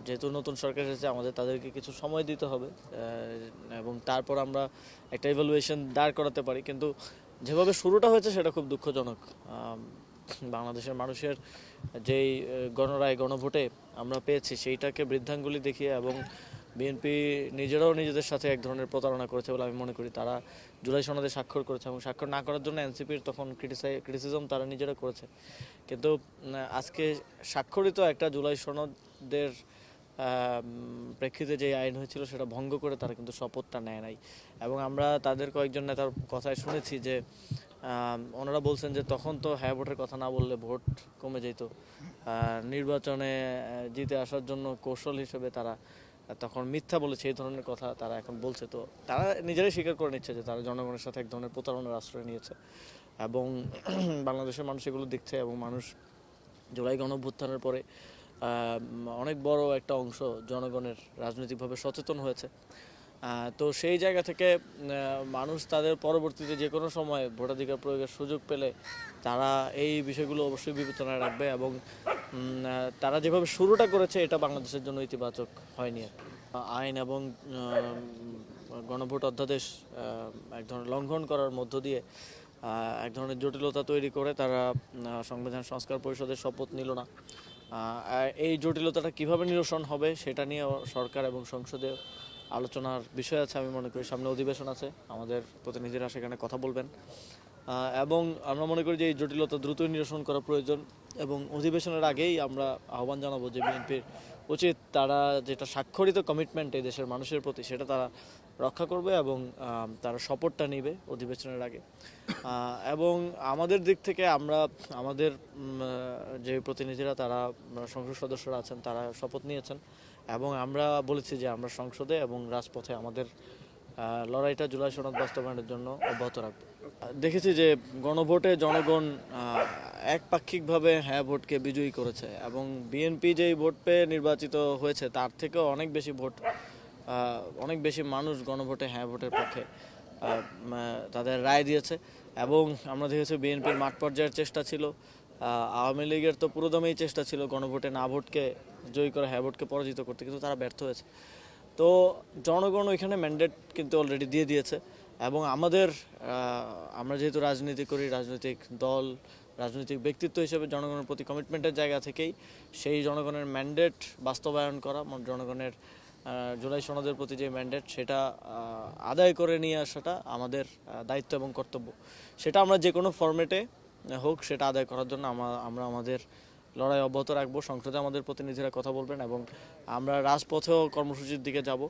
যেহেতু নতুন সরকার এসেছে আমাদের তাদেরকে কিছু সময় দিতে হবে এবং তারপর আমরা একটা ইভ্যালুয়েশন দাঁড় করাতে পারি। কিন্তু যেভাবে শুরুটা হয়েছে সেটা খুব দুঃখজনক। বাংলাদেশের মানুষের যেই গণরায় গণভোটে আমরা পেয়েছি সেইটাকে বৃদ্ধাঙ্গুলি দেখিয়ে এবং বিএনপি নিজেরাও নিজেদের সাথে এক ধরনের প্রতারণা করেছে বলে আমি মনে করি। তারা জুলাই সনদে স্বাক্ষর করেছে এবং স্বাক্ষর না করার জন্য এনসিপির তখন ক্রিটিসিজম তারা নিজেরা করেছে। কিন্তু আজকে স্বাক্ষরিত একটা জুলাই সনদের প্রেক্ষিতে যে আইন হয়েছিল সেটা ভঙ্গ করে তারা কিন্তু শপথটা নেয় নাই। এবং আমরা তাদের কয়েকজন নেতার কথায় শুনেছি যে ওনারা বলছেন যে তখন তো হ্যাঁ ভোটের কথা না বললে ভোট কমে যেত, নির্বাচনে জিতে আসার জন্য কৌশল হিসেবে তারা তখন মিথ্যা বলেছে, এই ধরনের কথা তারা এখন বলছে। তো তারা নিজেরাই স্বীকার করে নিচ্ছে যে তারা জনগণের সাথে এক ধরনের প্রতারণার আশ্রয় নিয়েছে এবং বাংলাদেশের মানুষ এগুলো দেখছে এবং মানুষ জুলাই গণঅভ্যুত্থানের পরে অনেক বড় একটা অংশ জনগণের রাজনৈতিকভাবে সচেতন হয়েছে। তো সেই জায়গা থেকে মানুষ তাদের পরবর্তীতে যে কোনো সময় ভোটাধিকার প্রয়োগের সুযোগ পেলে তারা এই বিষয়গুলো অবশ্যই বিবেচনায় রাখবে এবং তারা যেভাবে শুরুটা করেছে এটা বাংলাদেশের জন্য ইতিবাচক হয়নি। আইন এবং গণভোট অধ্যাদেশ এক ধরনের লঙ্ঘন করার মধ্য দিয়ে এক ধরনের জটিলতা তৈরি করে তারা সংবিধান সংস্কার পরিষদের শপথ নিল না। এই জটিলতাটা কিভাবে নিরসন হবে সেটা নিয়ে সরকার এবং সংসদে আলোচনার বিষয় আছে। আমি মনে করি সামনে অধিবেশন আছে, আমাদের প্রতিনিধিরা সেখানে কথা বলবেন এবং আমরা মনে করি যে এই জটিলতা দ্রুতই নিরসন করা প্রয়োজন এবং অধিবেশনের আগেই আমরা আহ্বান জানাবো যে বিএনপির উচিত তারা যেটা স্বাক্ষরিত কমিটমেন্ট এই দেশের মানুষের প্রতি সেটা তারা রক্ষা করবে এবং তারা শপথটা নেবে অধিবেশনের আগে। এবং আমাদের দিক থেকে আমরা আমাদের যে প্রতিনিধিরা তারা সংসদ সদস্যরা আছেন তারা শপথ নিয়েছেন এবং আমরা বলেছি যে আমরা সংসদে এবং রাজপথে আমাদের লড়াইটা জুলাই সনদ বাস্তবায়নের জন্য অব্যাহত রাখবো। দেখেছি যে গণভোটে জনগণ একপাক্ষিকভাবে হ্যাঁ ভোটকে বিজয়ী করেছে এবং বিএনপি যেই ভোট পেয়ে নির্বাচিত হয়েছে তার থেকেও অনেক বেশি মানুষ গণভোটে হ্যাঁ ভোটের পক্ষে তাদের রায় দিয়েছে। এবং আমরা দেখেছি বিএনপির মাঠ পর্যায়ের চেষ্টা ছিল, আওয়ামী লীগের তো পুরোদমেই চেষ্টা ছিল গণভোটে না ভোটকে জয়ী করে হ্যাঁ ভোটকে পরাজিত করতে, কিন্তু তারা ব্যর্থ হয়েছে। তো জনগণ ওইখানে ম্যান্ডেট কিন্তু অলরেডি দিয়ে দিয়েছে এবং আমরা যেহেতু রাজনীতি করি, রাজনৈতিক দল রাজনৈতিক ব্যক্তিত্ব হিসেবে জনগণের প্রতি কমিটমেন্টের জায়গা থেকেই সেই জনগণের ম্যান্ডেট বাস্তবায়ন করা, জনগণের জুলাই সনদের প্রতি যে ম্যান্ডেট সেটা আদায় করে নিয়ে আসাটা আমাদের দায়িত্ব এবং কর্তব্য। সেটা আমরা যে কোনো ফরম্যাটে হোক সেটা আদায় করার জন্য আমরা আমাদের লড়াই অব্যাহত রাখবো। সংসদে আমাদের প্রতিনিধিরা কথা বলবেন এবং আমরা রাজপথেও কর্মসূচির দিকে যাব।